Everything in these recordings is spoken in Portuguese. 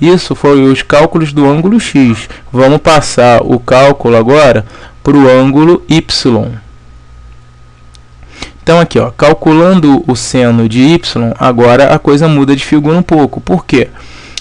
Isso foi os cálculos do ângulo x. Vamos passar o cálculo agora para o ângulo y. Então aqui, ó, calculando o seno de y, agora a coisa muda de figura um pouco. Por quê?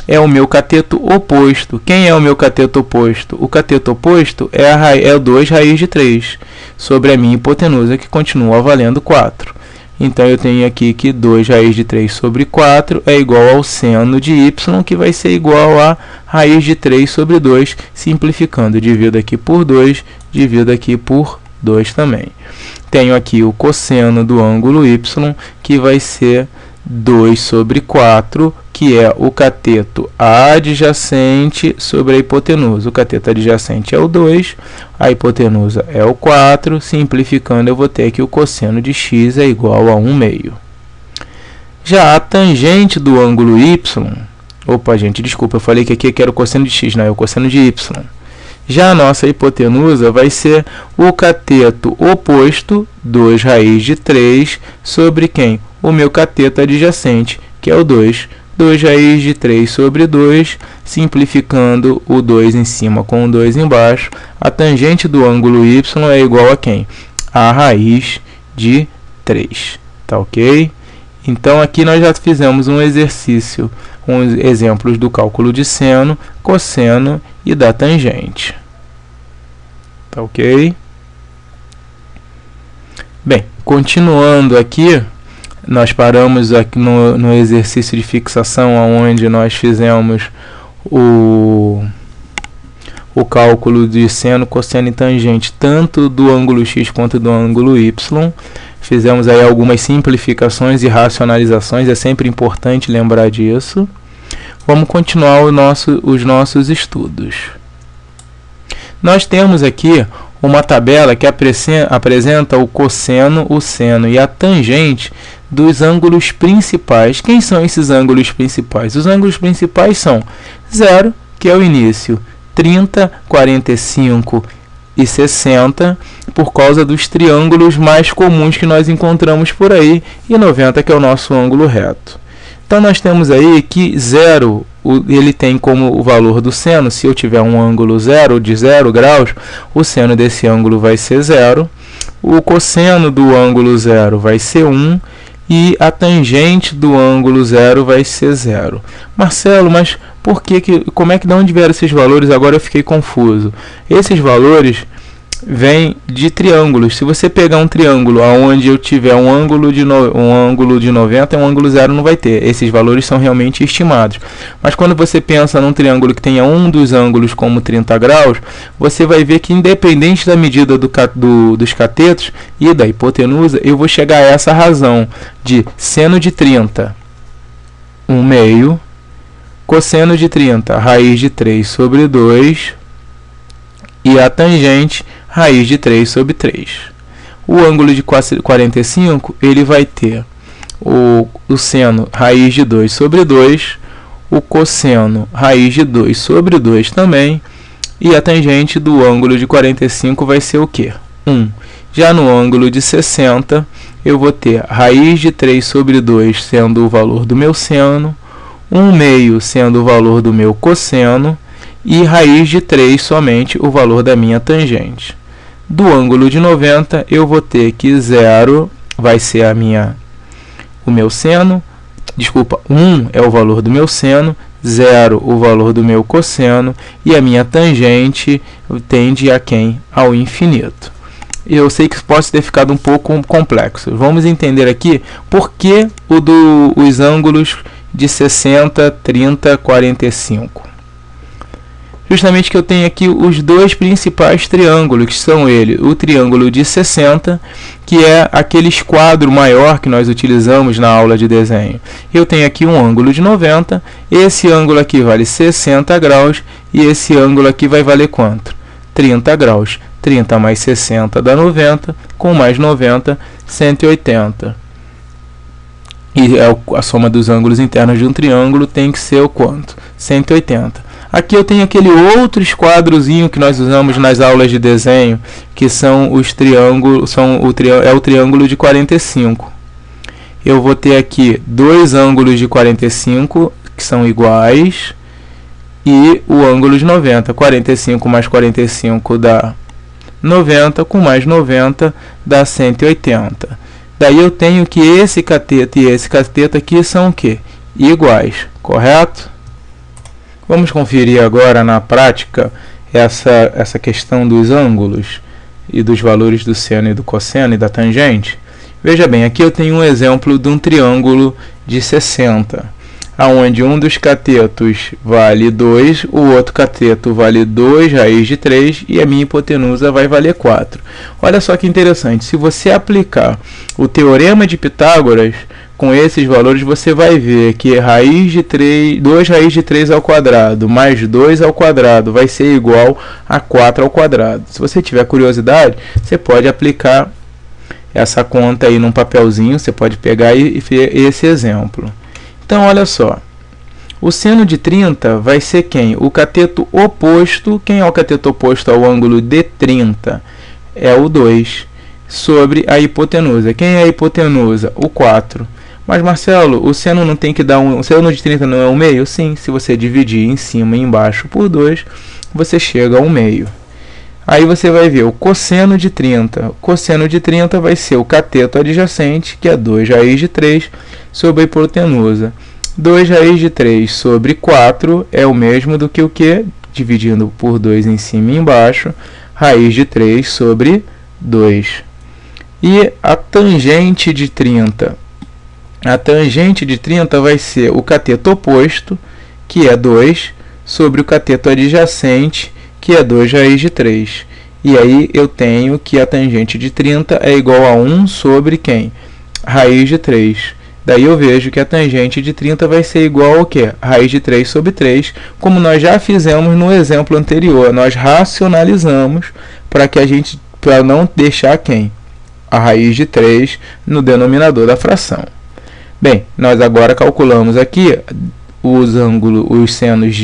É o meu cateto oposto. Quem é o meu cateto oposto? O cateto oposto é o 2 raiz de 3 sobre a minha hipotenusa, que continua valendo 4. Então eu tenho aqui que 2 raiz de 3 sobre 4 é igual ao seno de y, que vai ser igual a raiz de 3 sobre 2. Simplificando, divido aqui por 2, divido aqui por 2 também. Tenho aqui o cosseno do ângulo y, que vai ser 2 sobre 4, que é o cateto adjacente sobre a hipotenusa. O cateto adjacente é o 2, a hipotenusa é o 4. Simplificando, eu vou ter que o cosseno de x é igual a 1/2. Já a tangente do ângulo y... Opa, gente, desculpa, eu falei que aqui era o cosseno de x, não é o cosseno de y. Já a nossa hipotenusa vai ser o cateto oposto, 2 raiz de 3, sobre quem? O meu cateto adjacente, que é o 2. 2 raiz de 3 sobre 2, simplificando o 2 em cima com o 2 embaixo. A tangente do ângulo y é igual a quem? A raiz de 3. Tá ok? Então, aqui nós já fizemos um exercício, uns exemplos do cálculo de seno, cosseno e da tangente. Tá ok? Bem, continuando aqui, nós paramos aqui no exercício de fixação, onde nós fizemos o cálculo de seno, cosseno e tangente, tanto do ângulo x quanto do ângulo y. Fizemos aí algumas simplificações e racionalizações, é sempre importante lembrar disso. Vamos continuar os nossos estudos. Nós temos aqui uma tabela que apresenta o cosseno, o seno e a tangente dos ângulos principais. Quem são esses ângulos principais? Os ângulos principais são 0, que é o início, 30, 45 e 60, por causa dos triângulos mais comuns que nós encontramos por aí, e 90, que é o nosso ângulo reto. Então, nós temos aí que 0, ele tem como o valor do seno, se eu tiver um ângulo de 0 graus, o seno desse ângulo vai ser 0, o cosseno do ângulo 0 vai ser 1, e a tangente do ângulo 0 vai ser 0. Marcelo, mas como é que de onde vieram esses valores? Agora eu fiquei confuso. Esses valores vêm de triângulos. Se você pegar um triângulo onde eu tiver um ângulo de 90 e um ângulo 0, não vai ter. Esses valores são realmente estimados. Mas quando você pensa num triângulo que tenha um dos ângulos como 30 graus, você vai ver que, independente da medida dos catetos e da hipotenusa, eu vou chegar a essa razão de seno de 30, 1/2, cosseno de 30, raiz de 3 sobre 2, e a tangente, raiz de 3 sobre 3. O ângulo de 45, ele vai ter o seno, raiz de 2 sobre 2, o cosseno, raiz de 2 sobre 2 também, e a tangente do ângulo de 45 vai ser o quê? 1. Já no ângulo de 60, eu vou ter raiz de 3 sobre 2 sendo o valor do meu seno, 1/2 sendo o valor do meu cosseno, e raiz de 3 somente o valor da minha tangente. Do ângulo de 90, eu vou ter que 0 vai ser o meu seno, 1 é o valor do meu seno, 0 o valor do meu cosseno, e a minha tangente tende a quem? Ao infinito. Eu sei que pode ter ficado um pouco complexo. Vamos entender aqui por que os ângulos de 60, 30, 45. Justamente que eu tenho aqui os dois principais triângulos, que são o triângulo de 60, que é aquele esquadro maior que nós utilizamos na aula de desenho. Eu tenho aqui um ângulo de 90, esse ângulo aqui vale 60 graus, e esse ângulo aqui vai valer quanto? 30 graus. 30 mais 60 dá 90, com mais 90, 180. E a soma dos ângulos internos de um triângulo tem que ser o quanto? 180. Aqui eu tenho aquele outro esquadrozinho que nós usamos nas aulas de desenho, que são os triângulos, é o triângulo de 45. Eu vou ter aqui dois ângulos de 45 que são iguais, e o ângulo de 90. 45 mais 45 dá 90, com mais 90 dá 180. Daí eu tenho que esse cateto e esse cateto aqui são o quê? Iguais, correto? Vamos conferir agora na prática essa questão dos ângulos e dos valores do seno e do cosseno e da tangente. Veja bem, aqui eu tenho um exemplo de um triângulo de 60, onde um dos catetos vale 2, o outro cateto vale 2 raiz de 3 e a minha hipotenusa vai valer 4. Olha só que interessante, se você aplicar o teorema de Pitágoras com esses valores, você vai ver que 2 raiz de 3 ao quadrado mais 2 ao quadrado vai ser igual a 4 ao quadrado. Se você tiver curiosidade, você pode aplicar essa conta aí num papelzinho, você pode pegar e ver esse exemplo. Então, olha só, o seno de 30 vai ser quem? O cateto oposto. Quem é o cateto oposto ao ângulo de 30? É o 2, sobre a hipotenusa. Quem é a hipotenusa? O 4. Mas, Marcelo, o seno não tem que dar o seno de 30 não é 1/2? Sim, se você dividir em cima e embaixo por 2, você chega a 1/2. Aí você vai ver o cosseno de 30. O cosseno de 30 vai ser o cateto adjacente, que é 2 raiz de 3, sobre a hipotenusa. 2 raiz de 3 sobre 4 é o mesmo do que o que? Dividindo por 2 em cima e embaixo, raiz de 3 sobre 2. E a tangente de 30? A tangente de 30 vai ser o cateto oposto, que é 2, sobre o cateto adjacente, que é 2 raiz de 3. E aí eu tenho que a tangente de 30 é igual a 1 sobre quem? Raiz de 3. Daí eu vejo que a tangente de 30 vai ser igual ao quê? Raiz de 3 sobre 3, como nós já fizemos no exemplo anterior. Nós racionalizamos para não deixar quem? A raiz de 3 no denominador da fração. Bem, nós agora calculamos aqui os senos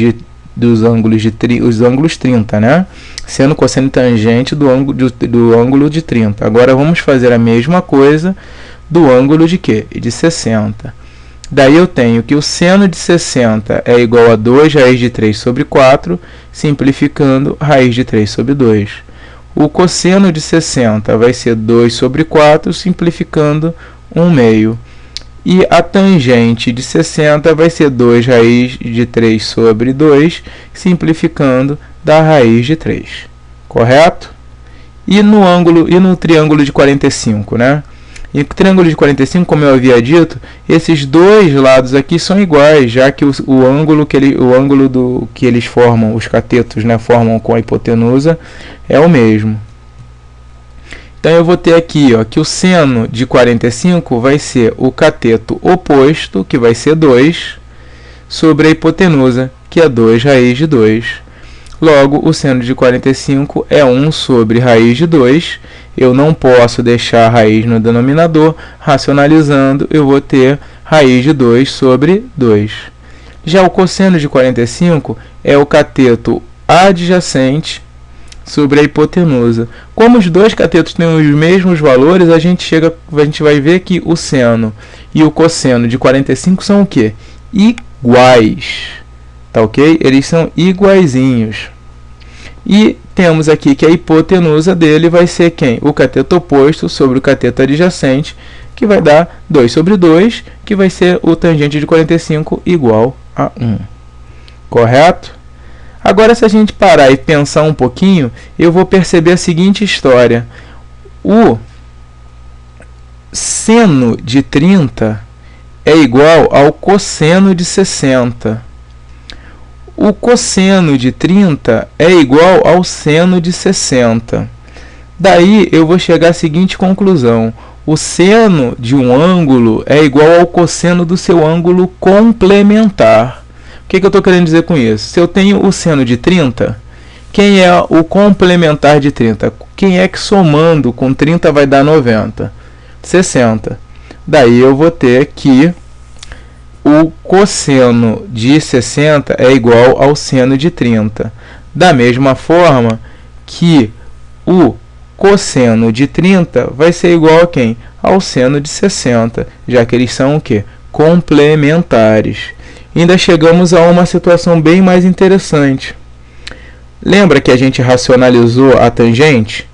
dos ângulos 30, né? Seno, cosseno e tangente do ângulo de 30. Agora vamos fazer a mesma coisa do ângulo de quê? De 60. Daí eu tenho que o seno de 60 é igual a 2 raiz de 3 sobre 4, simplificando, raiz de 3 sobre 2. O cosseno de 60 vai ser 2 sobre 4, simplificando, 1/2. E a tangente de 60 vai ser 2 raiz de 3 sobre 2, simplificando, dá raiz de 3. Correto? E no triângulo de 45, né? E o triângulo de 45, como eu havia dito, esses dois lados aqui são iguais, já que o ângulo que eles formam, os catetos, né, formam com a hipotenusa, é o mesmo. Então eu vou ter aqui, ó, que o seno de 45 vai ser o cateto oposto, que vai ser 2, sobre a hipotenusa, que é 2 raiz de 2. Logo, o seno de 45 é 1 sobre raiz de 2. Eu não posso deixar a raiz no denominador. Racionalizando, eu vou ter raiz de 2 sobre 2. Já o cosseno de 45 é o cateto adjacente sobre a hipotenusa. Como os dois catetos têm os mesmos valores, a gente vai ver que o seno e o cosseno de 45 são o quê? Iguais. Tá ok? Eles são iguaizinhos. E temos aqui que a hipotenusa dele vai ser quem? O cateto oposto sobre o cateto adjacente, que vai dar 2 sobre 2, que vai ser o tangente de 45 igual a 1. Correto? Agora, se a gente parar e pensar um pouquinho, eu vou perceber a seguinte história. O seno de 30 é igual ao cosseno de 60. O cosseno de 30 é igual ao seno de 60. Daí eu vou chegar à seguinte conclusão. O seno de um ângulo é igual ao cosseno do seu ângulo complementar. O que eu estou querendo dizer com isso? Se eu tenho o seno de 30, quem é o complementar de 30? Quem é que somando com 30 vai dar 90? 60. Daí eu vou ter que o cosseno de 60 é igual ao seno de 30. Da mesma forma que o cosseno de 30 vai ser igual a quem? Ao seno de 60, já que eles são o quê? Complementares. ainda chegamos a uma situação bem mais interessante. Lembra que a gente racionalizou a tangente?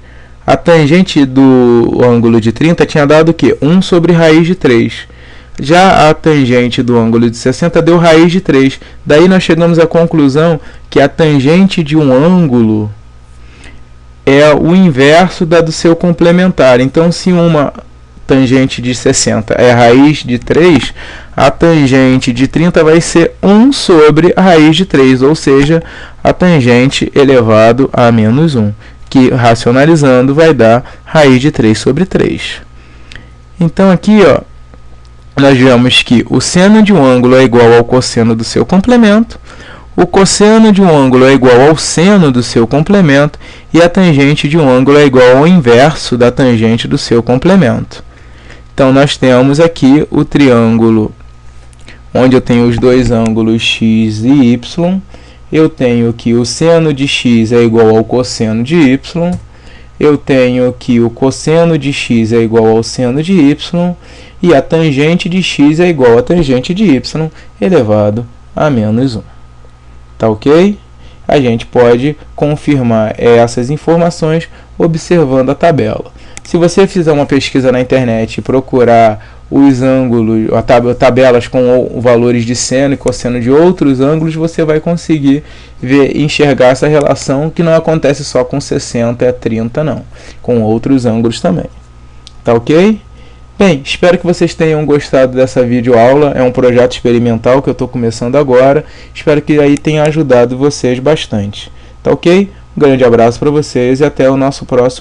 A tangente do ângulo de 30 tinha dado o quê? 1 sobre raiz de 3. Já a tangente do ângulo de 60 deu raiz de 3. Daí nós chegamos à conclusão que a tangente de um ângulo é o inverso da do seu complementar. Então, se uma tangente de 60 é raiz de 3, a tangente de 30 vai ser 1 sobre a raiz de 3, ou seja, a tangente elevado a menos 1, que racionalizando vai dar raiz de 3 sobre 3. Então aqui, ó, nós vemos que o seno de um ângulo é igual ao cosseno do seu complemento, o cosseno de um ângulo é igual ao seno do seu complemento e a tangente de um ângulo é igual ao inverso da tangente do seu complemento. Então, nós temos aqui o triângulo onde eu tenho os dois ângulos x e y. Eu tenho que o seno de x é igual ao cosseno de y. Eu tenho que o cosseno de x é igual ao seno de y. E a tangente de x é igual à tangente de y elevado a menos 1. Tá ok? A gente pode confirmar essas informações observando a tabela. Se você fizer uma pesquisa na internet e procurar os ângulos, tabelas com valores de seno e cosseno de outros ângulos, você vai conseguir enxergar essa relação, que não acontece só com 60 e 30, não. Com outros ângulos também. Tá ok? Bem, espero que vocês tenham gostado dessa videoaula. É um projeto experimental que eu estou começando agora. Espero que aí tenha ajudado vocês bastante. Tá ok? Um grande abraço para vocês e até o nosso próximo